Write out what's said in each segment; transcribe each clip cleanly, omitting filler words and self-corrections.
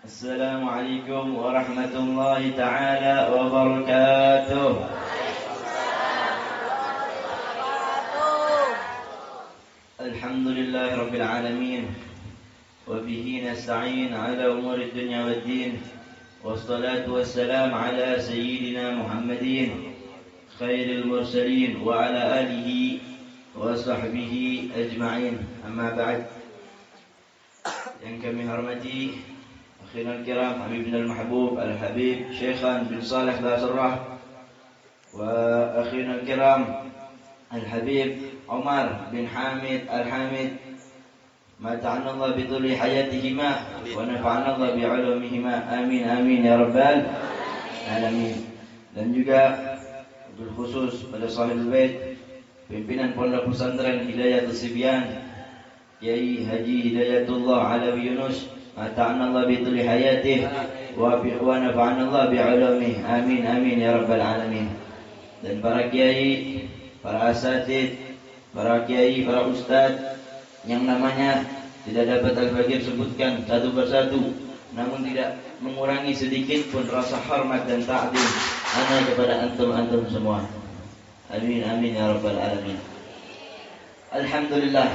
السلام عليكم ورحمة الله تعالى وبركاته. الحمد لله رب العالمين، وبه نستعين على أمور الدنيا والدين، والصلاة والسلام على سيدنا محمد خير المرسلين وعلى آله وصحبه أجمعين. أما بعد، yang kami hormati akhirul kiram Habibna al-Mahbub al-Habib Syekhan bin Saleh Basrah, wa akhirul kiram al-Habib Umar bin Hamid al-Hamid, mata'ana Allah bituli hayatihima wa nafa'ana Allah bi'ulumihima, amin amin ya rabbal alamin. Dan juga bil khusus pada sahibul bait, pimpinan Pondok Pesantren Hidayatul Sibyan Kiai Haji Hidayatullah Alawi Yunus, mata'ana Allah bituli hayatih wa nafa'ana Allah bi'ulumih, amin amin ya rabbal alamin. Dan para kiai, para asatid, para kiai, para ustadz yang namanya tidak dapat Al-Fakir sebutkan satu persatu, namun tidak mengurangi sedikit pun rasa hormat dan ta'zim ana kepada antum semua. Amin amin ya rabbal alamin. Alhamdulillah,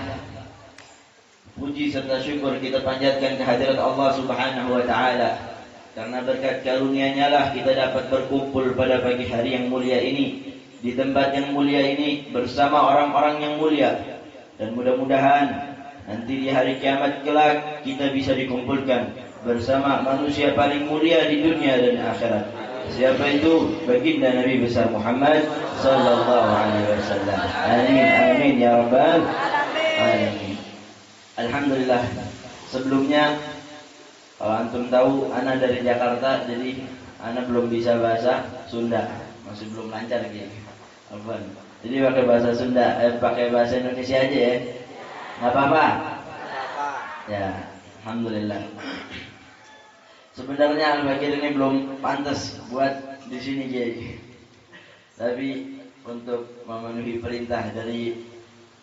puji serta syukur kita panjatkan kehadirat Allah Subhanahu wa taala, karena berkat karunia-Nya lah kita dapat berkumpul pada pagi hari yang mulia ini, di tempat yang mulia ini bersama orang-orang yang mulia. Dan mudah-mudahan nanti di hari kiamat kelak kita bisa dikumpulkan bersama manusia paling mulia di dunia dan akhirat. Siapa itu? Baginda Nabi besar Muhammad sallallahu alaihi wasallam. Amin amin ya rabbal alamin. Alhamdulillah, sebelumnya kalau antum tahu ana dari Jakarta, jadi ana belum bisa bahasa Sunda, masih belum lancar gitu. Alvan. Jadi pakai bahasa Sunda, pakai bahasa Indonesia aja ya. Enggak apa-apa. Ya, alhamdulillah. Sebenarnya Al-Fakir ini belum pantas buat di sini, Kiai. Tapi untuk memenuhi perintah dari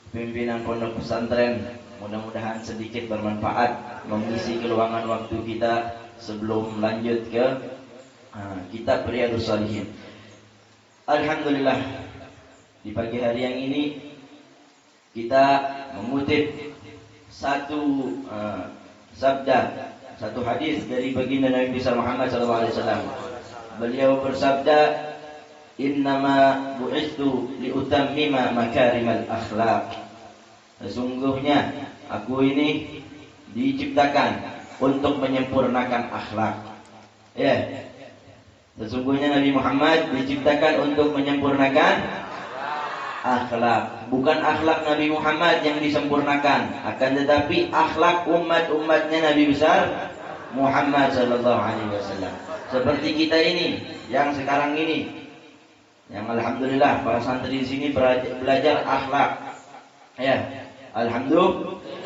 pimpinan pondok pesantren, mudah-mudahan sedikit bermanfaat mengisi keluangan waktu kita sebelum lanjut ke kitab Riyadhus Shalihin. Alhamdulillah, di pagi hari yang ini kita mengutip satu sabda, satu hadis dari baginda Nabi besar Muhammad SAW. Beliau bersabda, "Innama bu'istu liutammima makarimal akhlaq." Sesungguhnya aku ini diciptakan untuk menyempurnakan akhlak. Ya. Sesungguhnya Nabi Muhammad diciptakan untuk menyempurnakan akhlak. Bukan akhlak Nabi Muhammad yang disempurnakan, akan tetapi akhlak umat-umatnya Nabi besar Muhammad sallallahu alaihi wasallam. Seperti kita ini yang sekarang ini, yang alhamdulillah para santri di sini belajar akhlak. Ya.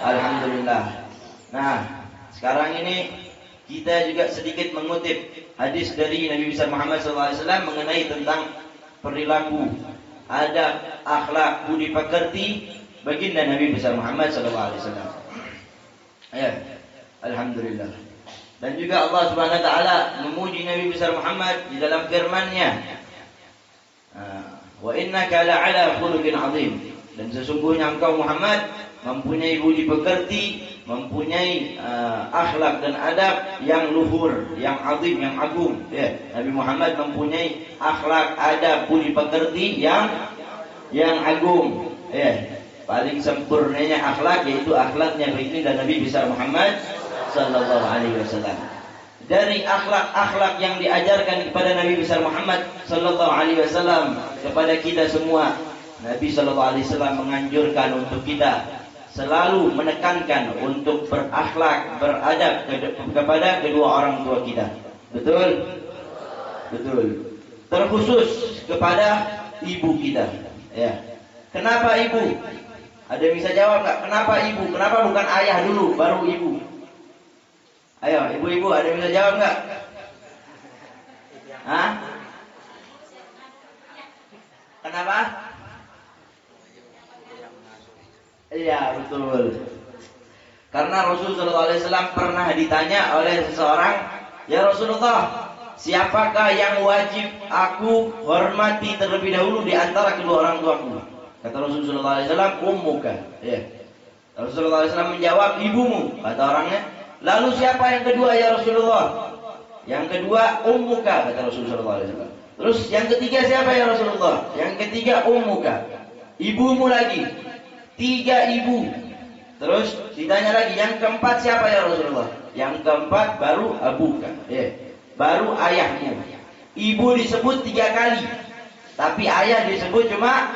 Alhamdulillah. Nah, sekarang ini kita juga sedikit mengutip hadis dari Nabi besar Muhammad SAW mengenai tentang perilaku, adab, akhlak, budi pekerti baginda Nabi besar Muhammad SAW. Ya, alhamdulillah. Dan juga Allah Subhanahu wa taala memuji Nabi besar Muhammad di dalam firman-Nya, "Wa innaka la'ala khuluqin 'azim." Dan sesungguhnya engkau Muhammad mempunyai budi pekerti, mempunyai akhlak dan adab yang luhur, yang azim, yang agung. Ya, Nabi Muhammad mempunyai akhlak, adab, budi pekerti yang agung. Ya, paling sempurnanya akhlak yaitu akhlaknya baginda Nabi besar Muhammad sallallahu alaihi wasallam. Dari akhlak-akhlak yang diajarkan kepada Nabi besar Muhammad sallallahu alaihi wasallam kepada kita semua, Nabi sallallahu alaihi wasallam menganjurkan untuk kita selalu menekankan untuk berakhlak, beradab kepada kedua orang tua kita. Betul? Betul. Terkhusus kepada ibu kita. Ya. Kenapa ibu? Ada yang bisa jawab nggak? Kenapa ibu? Kenapa bukan ayah dulu baru ibu? Ayo, ibu-ibu ada yang bisa jawab nggak? Hah? Kenapa? Iya, betul. Karena Rasulullah SAW pernah ditanya oleh seseorang, Ya Rasulullah, siapakah yang wajib aku hormati terlebih dahulu di antara kedua orang tuaku? Kata Rasulullah SAW, ummuka. Ya. Rasulullah SAW menjawab, ibumu. Kata orangnya, lalu siapa yang kedua ya Rasulullah? Yang kedua, ummuka. Kata Rasulullah SAW. Terus yang ketiga siapa ya Rasulullah? Yang ketiga, ummuka. Ibumu lagi. 3 ibu. Terus ditanya lagi, yang keempat siapa ya Rasulullah? Yang keempat baru abuka, ya. Baru ayahmu. Ibu disebut 3 kali, tapi ayah disebut cuma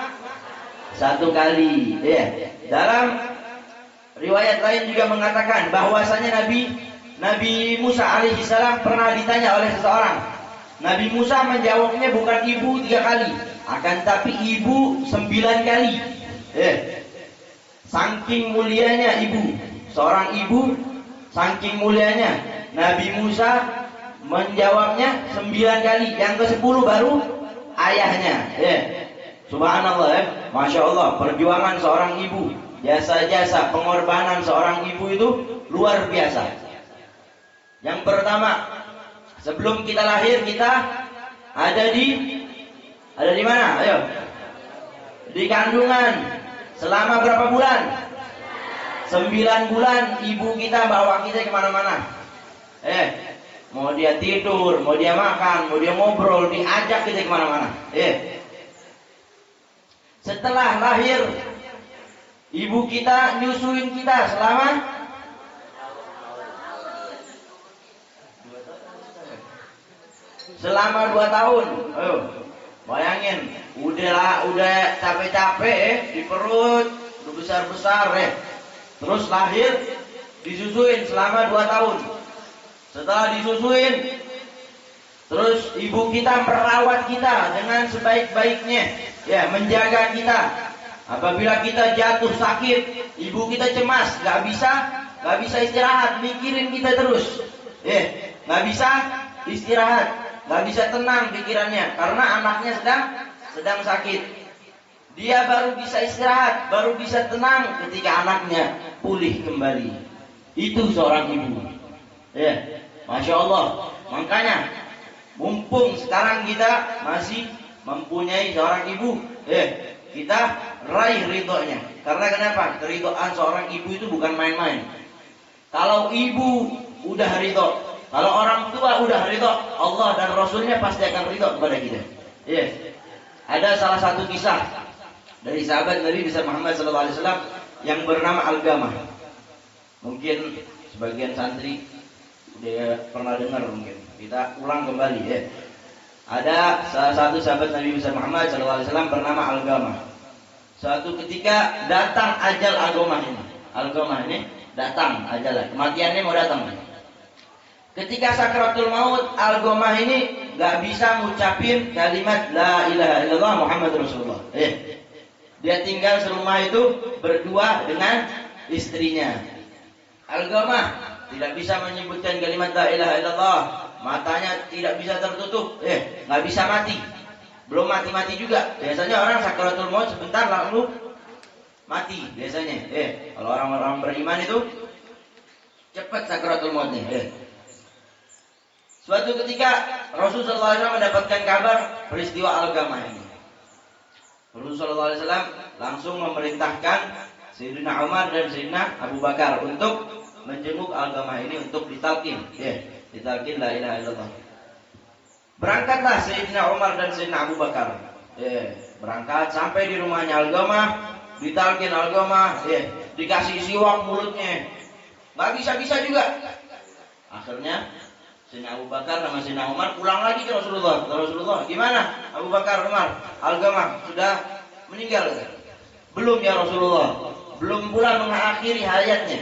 1 kali, ya. Dalam riwayat lain juga mengatakan bahwasanya Nabi Musa alaihissalam pernah ditanya oleh seseorang. Nabi Musa menjawabnya bukan ibu 3 kali, akan tapi ibu 9 kali, ya. Saking mulianya ibu, seorang ibu, saking mulianya Nabi Musa menjawabnya 9 kali, yang ke-10 baru ayahnya. Ya. Subhanallah, ya. Masya Allah, perjuangan seorang ibu, jasa-jasa pengorbanan seorang ibu itu luar biasa. Yang pertama, sebelum kita lahir kita ada di mana? Ayo, di kandungan. Selama berapa bulan? 9 bulan ibu kita bawa kita kemana-mana. Mau dia tidur, mau dia makan, mau dia ngobrol, diajak kita kemana-mana. Setelah lahir, ibu kita nyusuin kita selama 2 tahun. Ayo, bayangin, udah capek-capek di perut, udah besar-besar, terus lahir, disusuin selama 2 tahun. Setelah disusuin, terus ibu kita merawat kita dengan sebaik-baiknya, ya, menjaga kita. Apabila kita jatuh sakit, ibu kita cemas, nggak bisa istirahat, mikirin kita terus, nggak bisa istirahat, nggak bisa tenang pikirannya karena anaknya sedang sakit. Dia baru bisa istirahat, baru bisa tenang ketika anaknya pulih kembali. Itu seorang ibu. Ya, Masya Allah. Makanya, mumpung sekarang kita masih mempunyai seorang ibu, kita raih ridhonya. Karena kenapa? Keridhaan seorang ibu itu bukan main-main. Kalau ibu udah ridho, kalau orang tua udah ridho, Allah dan Rasulnya pasti akan ridho kepada kita. Ada salah satu kisah dari sahabat Nabi besar Muhammad SAW yang bernama Algamah. Mungkin sebagian santri udah pernah dengar, mungkin kita ulang kembali, ya. Ada salah satu sahabat Nabi besar Muhammad SAW bernama Algamah. Suatu ketika datang ajal Algamah ini. Algamah ini datang ajalnya, kematiannya mau datang. Ketika sakratul maut, Algamah ini nggak bisa ngucapin kalimat La ilaha illallah Muhammad Rasulullah. Dia tinggal serumah itu berdua dengan istrinya. Algamah tidak bisa menyebutkan kalimat La ilaha illallah, matanya tidak bisa tertutup, nggak bisa mati. Belum mati-mati juga. Biasanya orang sakratul maut sebentar lalu mati biasanya. Kalau orang-orang beriman itu cepat sakratul mautnya. Suatu ketika Rasulullah SAW mendapatkan kabar peristiwa Algamah ini. Rasulullah SAW langsung memerintahkan Sayyidina Umar dan Sayyidina Abu Bakar untuk menjenguk Algamah ini untuk ditalqin, ditalqin La ilaha illallah. Berangkatlah Sayyidina Umar dan Sayyidina Abu Bakar, berangkat sampai di rumahnya Algamah, ditalqin Algamah, dikasih siwak mulutnya, nggak bisa juga. Akhirnya Sayyidina Abu Bakar sama Sayyidina Umar pulang lagi ke Rasulullah. Rasulullah, gimana Abu Bakar, Umar, Algamah sudah meninggal? Belum ya Rasulullah, belum pula mengakhiri hayatnya.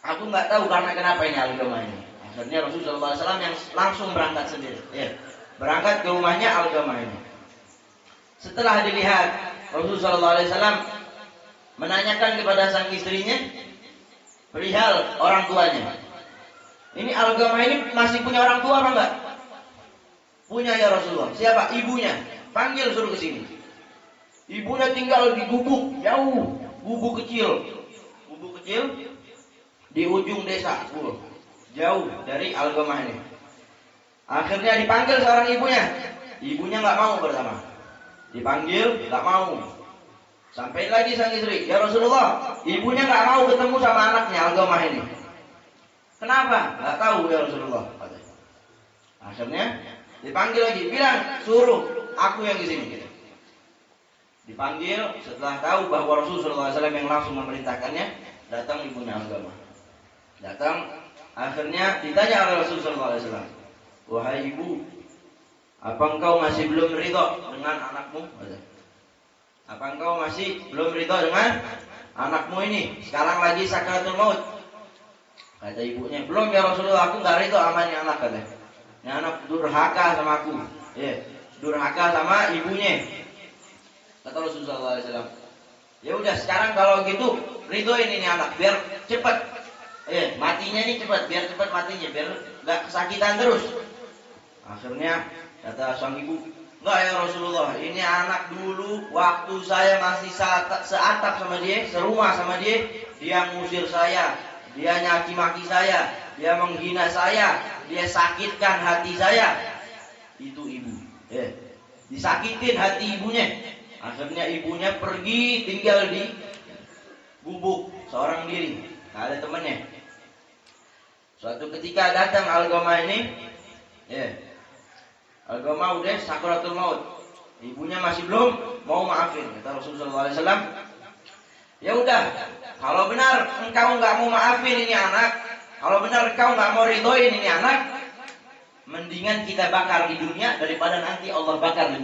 Aku nggak tahu karena kenapa ini Algamah ini. Akhirnya Rasulullah SAW yang langsung berangkat sendiri, berangkat ke rumahnya Algamah ini. Setelah dilihat, Rasulullah SAW menanyakan kepada sang istrinya perihal orang tuanya. Ini Algamah ini masih punya orang tua apa enggak? Punya ya Rasulullah. Siapa? Ibunya. Panggil, suruh ke sini. Ibunya tinggal di gubuk jauh, gubuk kecil di ujung desa, jauh dari Alqamah ini. Akhirnya dipanggil seorang ibunya. Ibunya nggak mau bersama. Dipanggil nggak mau. Sampai lagi sang istri, ya Rasulullah, ibunya nggak mau ketemu sama anaknya Alqamah ini. Kenapa? Nggak tahu ya Rasulullah. Akhirnya dipanggil lagi, bilang suruh aku yang di sini. Dipanggil setelah tahu bahwa Rasulullah SAW yang langsung memerintahkannya, datang ibunya Alqamah. Datang, akhirnya ditanya oleh Rasulullah SAW, wahai ibu, apa engkau masih belum ridho dengan anakmu? Apa engkau masih belum ridho dengan anakmu ini? Sekarang lagi sakaratul maut. Kata ibunya, belum ya Rasulullah, aku nggak ridho sama ini anak, kata. Ini anak durhaka sama aku, durhaka sama ibunya. Kata Rasulullah SAW, ya udah sekarang kalau gitu ridhoin ini anak biar cepat, matinya ini cepat, biar cepat matinya, biar nggak kesakitan terus. Akhirnya kata sang ibu, enggak ya Rasulullah, ini anak dulu waktu saya masih seatap sama dia, serumah sama dia, dia ngusir saya, dia nyaki maki saya, dia menghina saya, dia sakitkan hati saya. Itu ibu, disakitin hati ibunya. Akhirnya ibunya pergi tinggal di gubuk seorang diri, nggak ada temannya. Suatu ketika datang Alqamah ini, Alqamah udah sakaratul maut, ibunya masih belum mau maafin. Kata Rasulullah SAW, ya udah, kalau benar engkau nggak mau maafin ini anak, kalau benar engkau nggak mau ridhoin ini anak, mendingan kita bakar di dunia daripada nanti Allah bakar di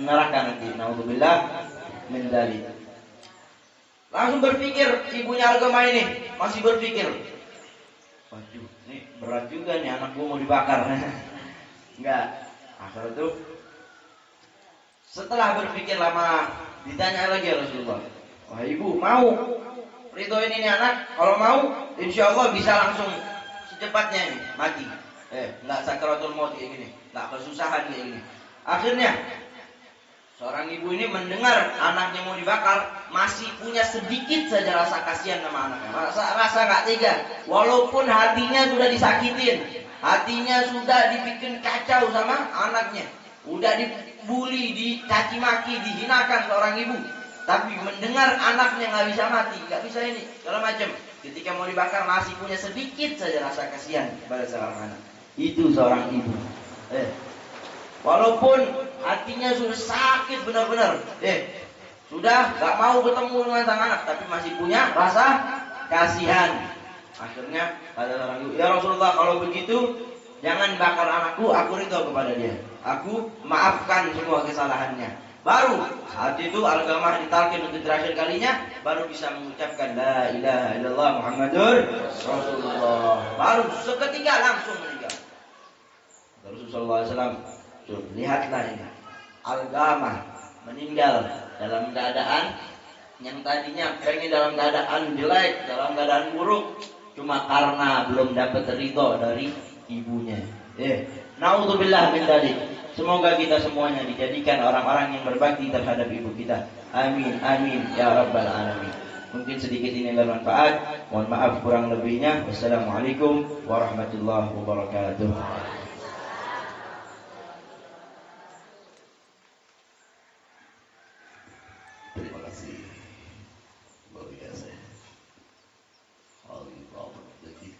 neraka nanti. Naudzubillah min dzalik. Langsung berpikir ibunya Alqamah ini, masih berpikir, waduh, ini berat juga nih anak gue mau dibakar. Enggak. Akhirnya itu setelah berpikir lama ditanya lagi ya Rasulullah, wah ibu mau ridhoin ini anak? Kalau mau, insya Allah bisa langsung secepatnya nih mati. Nggak sakaratul maut kayak gini, nggak kesusahan kayak gini. Akhirnya seorang ibu ini mendengar anaknya mau dibakar, masih punya sedikit saja rasa kasihan sama anaknya, rasa nggak tega, walaupun hatinya sudah disakitin, hatinya sudah dibikin kacau sama anaknya, udah dibully, dicaci maki, dihinakan seorang ibu, tapi mendengar anaknya nggak bisa mati, nggak bisa ini, segala macam. Ketika mau dibakar masih punya sedikit saja rasa kasihan kepada seorang anak. Itu seorang ibu. Walaupun hatinya sudah sakit benar-benar, sudah nggak mau ketemu dengan sang anak, tapi masih punya rasa kasihan. Akhirnya kata seorang ibu, ya Rasulullah, kalau begitu jangan bakar anakku, aku ridho kepada dia, aku maafkan semua kesalahannya. Baru saat itu Alqamah ditalkin untuk terakhir kalinya, baru bisa mengucapkan la ilaha illallah Muhammadur Rasulullah. Baru seketika langsung meninggal. Rasulullah SAW, lihatlah ini, Alqamah meninggal dalam keadaan yang tadinya pengen dalam keadaan jelek, dalam keadaan buruk, cuma karena belum dapat ridho dari ibunya. Naudzubillah min dzalik. Semoga kita semuanya dijadikan orang-orang yang berbakti terhadap ibu kita. Amin, amin, ya rabbal alamin. Mungkin sedikit ini bermanfaat. Mohon maaf kurang lebihnya. Wassalamualaikum warahmatullahi wabarakatuh. Terima kasih. Luar biasa. Hal yang lama. Jadi,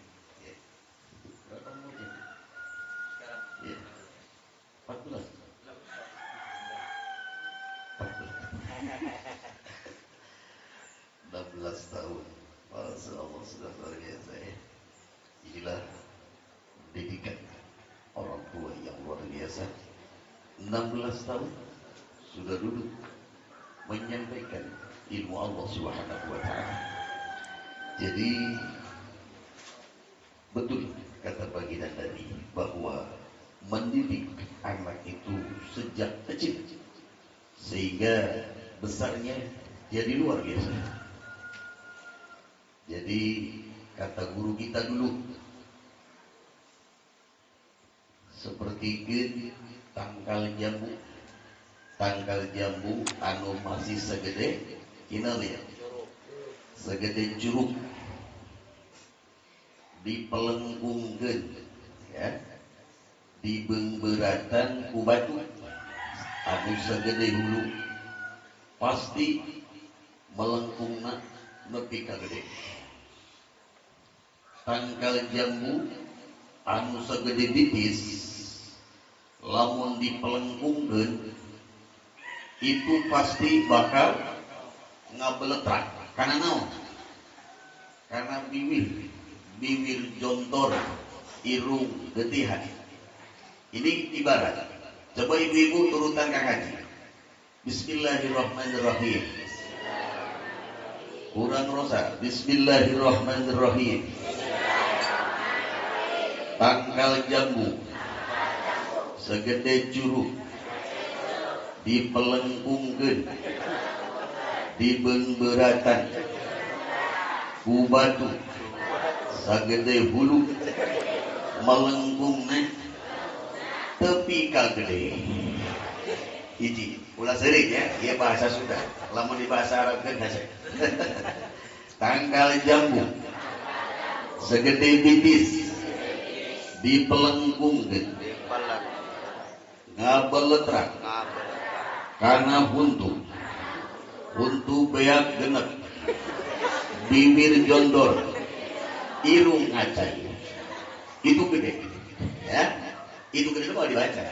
berapa umurnya? Sekarang? 14. 16 tahun. Masya Allah, sudah luar biasa ya. Inilah didikan orang tua yang luar biasa. 16 tahun sudah duduk menyampaikan ilmu Allah Subhanahu wa ta'ala. Jadi betul kata baginda tadi bahwa mendidik anak itu sejak kecil sehingga besarnya jadi luar biasa. Jadi kata guru kita dulu, seperti tangkal jambu anu masih segede kinal ya, segede curug. dipelengkungkeun ya, dibengberatan ku batu anu sagede hulu, pasti melengkungna nepi ka gede. Tangkal jambu anu sagede bitis lamun dipelengkungkeun itu pasti bakal ngabeletrak. Karena naon? Karena bibir jontor, irung, getihan. Ini ibarat. Coba ibu-ibu turutan Kang Haji. Bismillahirrahmanirrahim. Kurang rosa. Bismillahirrahmanirrahim. Tangkal jambu segede curug dipelengkungkeun, dibengberatan ku batu sagede hulu, melengkungna tepi ka gede. Hiji ulah seureung ya, ieu bahasa Sunda. Lamun di bahasa Arab kan hese. Tangkal jambu segede bitis dipelengkungkeun, ngabeletrak karena huntu beak genep, bibir jondor, irung acai. Itu gede ya, itu gede mau dibaca.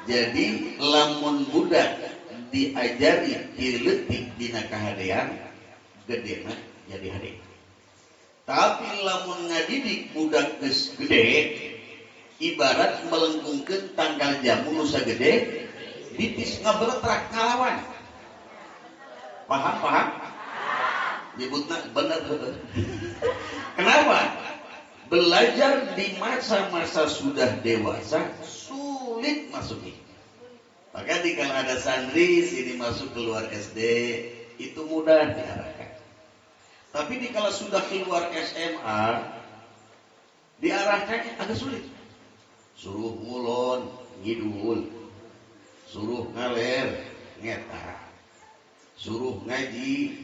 Jadi lamun budak diajari diletik dina kahadean gedena jadi hade. Tapi lamun ngadidik budak geus gede, ibarat melengkungkeun tangkal jambu nu sagede bitis ngabeletrak ngalawan. Paham? Nyebutna bener. Kenapa? Belajar di masa-masa sudah dewasa sulit masuknya. Maka kalau ada santri sini masuk keluar SD itu mudah diarahkan. Tapi kalau sudah keluar SMA diarahkannya agak sulit. Suruh ngulon ngidul, suruh ngaler ngeta, suruh ngaji.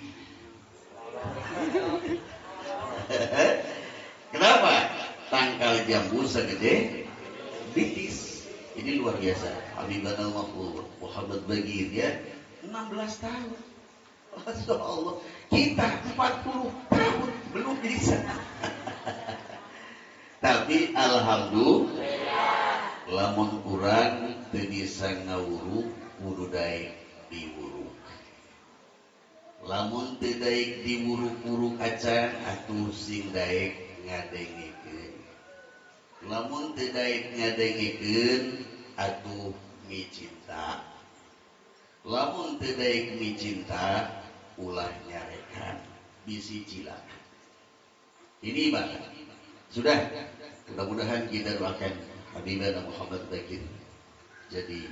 Kenapa? Tangkal jambu segede bitis. Ini luar biasa. Habibana Mahfud Muhammad Bagir ya 16 tahun. Masya Allah. Kita 40 tahun belum bisa. Tapi alhamdulillah lamun kurang teu bisa ngawuruk kudu daek diwuruk. Lamun teu daek diwuruk-wuruk acan atuh sing daek ngadengikeun. Lamun teu daek ngadengikeun atuh micinta. Lamun teu daek micinta ulah nyarekan bisi cilaka. Ini ibarat. Sudah, mudah-mudahan kita doakan Habibana Muhammad Bakir jadi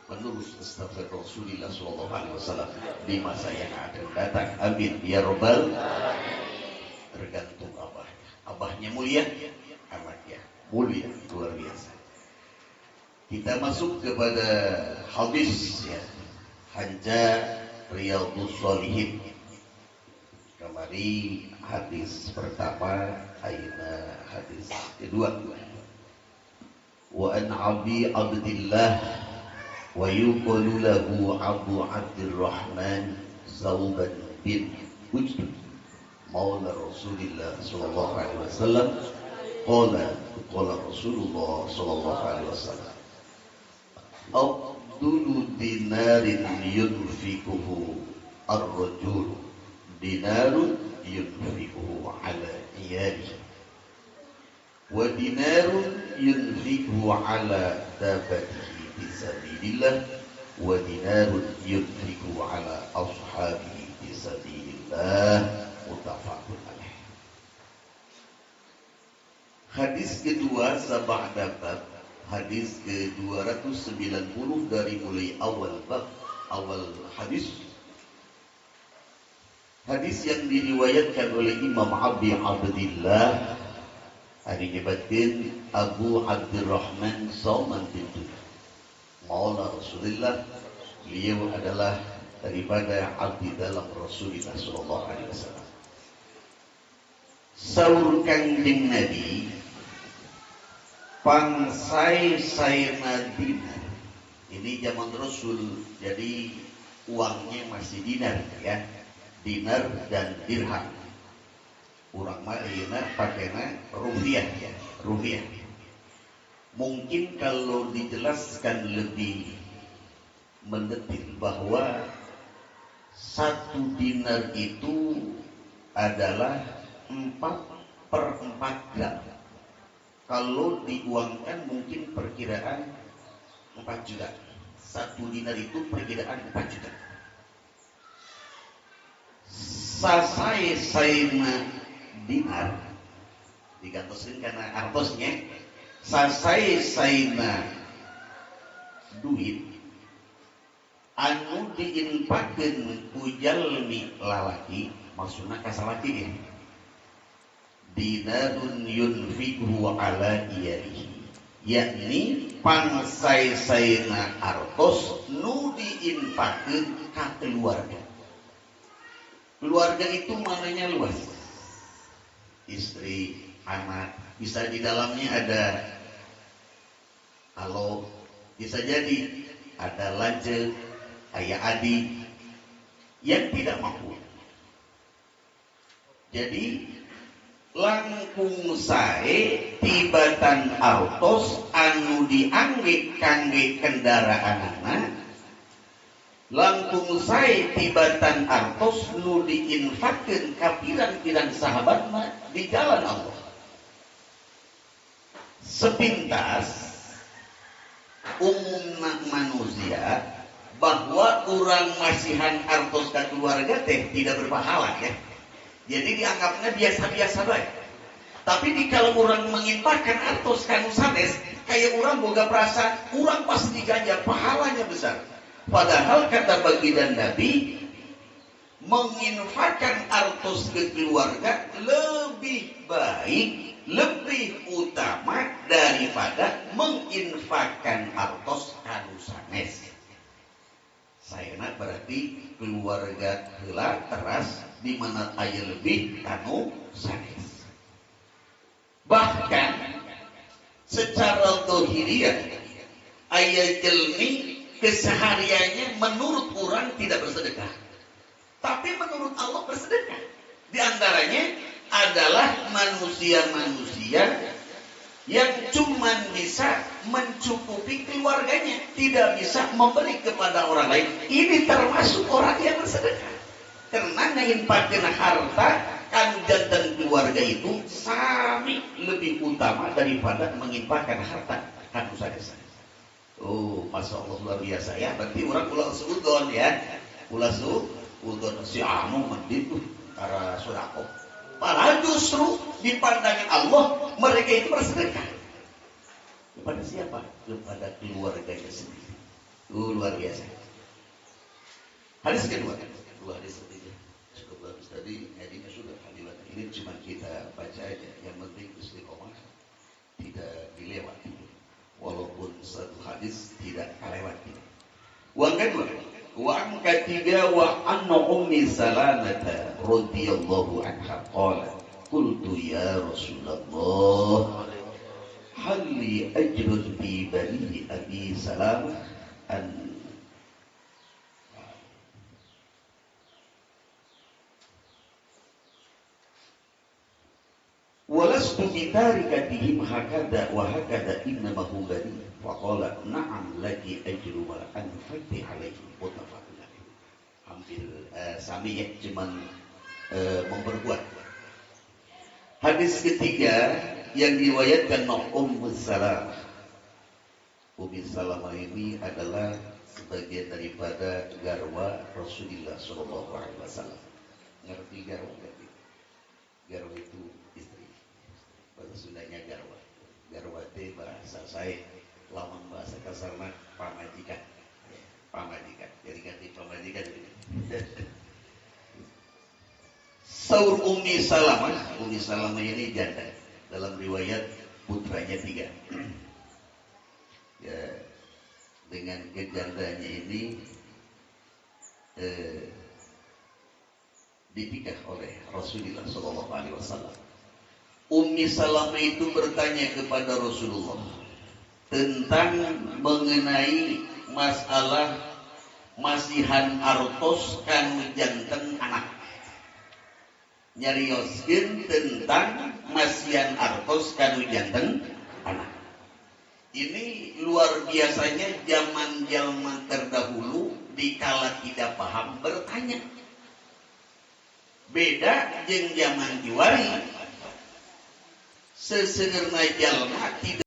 penerus estafet Rasulullah SAW di masa yang akan datang. Amin ya robbal. Tergantung abahnya. Abahnya mulia, anaknya mulia, luar biasa. Kita masuk kepada hadis ya. Hanja Riyadhus Shalihin. Kemari hadis pertama, aina hadis kedua. Wa an Abi Abdillah wa yuqalu lahu Abu Abdurrahman Sauban bin Ujd Maula Rasulillah sallallahu alaihi wasallam qala Rasulullah sallallahu alaihi wasallam Abdulu dinarin yunfikuhu ar-rajul dinarun yunfikuhu ala iyalihi wa dinarun yunfikuhu ala dabatihi bisabilillah wa dinarun yunfikuhu ala ashabihi bisabilillah muttafaqun alaih. Hadis kedua sabah dapat hadis ke-290 dari mulai awal bab, awal hadis. Hadis yang diriwayatkan oleh Imam Abi Abdillah hari nyebatin Abu Abdurrahman Sauban bin Ujd Maula Rasulullah. Beliau adalah daripada abdi dalam Rasulullah sallallahu alaihi wasallam. Saur Kangjeng Nabi pangsai sayna dinar. Ini zaman Rasul, jadi uangnya masih dinar ya, dinar dan dirham. Urang mah ayeuna pakena rupiah ya, rupiah. Mungkin kalau dijelaskan lebih mendetil bahwa satu dinar itu adalah 4/4 gram. Kalau diuangkan mungkin perkiraan 4 juta. Satu dinar itu perkiraan 4 juta. Sasai saina dinar digantoskeun karena artosnya. Sasai saina duit anu diinfakeun ku jalmi lalaki, maksudna ka salaki ya. Dinarun yunfiqhu ala iyalihi, yakni pangsai saina artos nu diinfakeun ka keluarga. Keluarga itu maknanya luas, istri, anak, bisa di dalamnya ada halo, bisa jadi ada lance, ayah adik yang tidak mampu. Jadi langkung sae tibatan artos anu diangge kangge kendaraanana, langkung sae tibatan artos nu diinfakkeun ka pirang-pirang sahabatna di jalan Allah. Sepintas umumna manusia bahwa orang masihan artos ka keluarga teh tidak berpahala ya. Jadi dianggapnya biasa-biasa baik. Tapi kalau orang menginfakkan artos kanu sanes, kayak orang boga perasaan orang pasti diganjar, pahalanya besar. Padahal kata baginda Nabi, menginfakkan artos ke keluarga lebih baik, lebih utama daripada menginfakkan artos kanu sanes. Sayana berarti keluarga heula teras di mana aya lebih kanu sanes. Bahkan secara dohiriyah aya jelmi kesehariannya menurut orang tidak bersedekah, tapi menurut Allah bersedekah. Di antaranya adalah manusia-manusia yang cuma bisa mencukupi keluarganya, tidak bisa memberi kepada orang lain. Ini termasuk orang yang bersedekah. Karena nginfakkeun harta kanu janten keluarga itu sami lebih utama daripada menginfakkan harta kanu sanes. Oh, masya Allah luar biasa ya. Berarti orang ulah seudon ya, ulah seudon si anu mending tuh para sodako. Padahal justru di pandangan Allah mereka itu bersedekah kepada siapa? Kepada keluarganya sendiri. Luar biasa. Hadis kedua, dua hadis ketiga cukup bagus tadi. Hadinya sudah hadirat ini cuma kita baca aja. Yang penting istiqomah tidak dilewati. Walaupun satu hadis tidak kelewati. Yang kedua, wa ketiga wa anna ummi Salamah radhiyallahu anha qalat qultu ya Rasulullah hal li ajrun fi bani abi Salamah an walastu bitarikatihim hakada wa hakada innama hum bani faqala na'am laki ajru ma anfaqti alaihi muttafaqun alaih. Hampir sami ya, cuman memperkuat. Hadis ketiga yang diriwayatkan Ummu Salamah. Ummu Salamah ini adalah sebagian daripada garwa Rasulullah sallallahu alaihi wasallam. Ngerti garwa enggak? Garwa itu istri. Bahasa Sundanya garwa. Garwa teh bahasa saya, lawan bahasa kasarna pamajikan. Pamajikan. Jadi ganti pamajikan. Saur Ummi Salamah. Ummi Salamah ini janda. Dalam riwayat putranya 3. Ya, dengan kejandanya ini dinikah oleh Rasulullah SAW. Ummi Salamah itu bertanya kepada Rasulullah tentang mengenai masalah masihan artos kanu janten anak. Nyarioskeun tentang masihan artos kanu janten anak. Ini luar biasanya zaman terdahulu dikala tidak paham bertanya. Beda jeung zaman kiwari. Sesegerna jalma tidak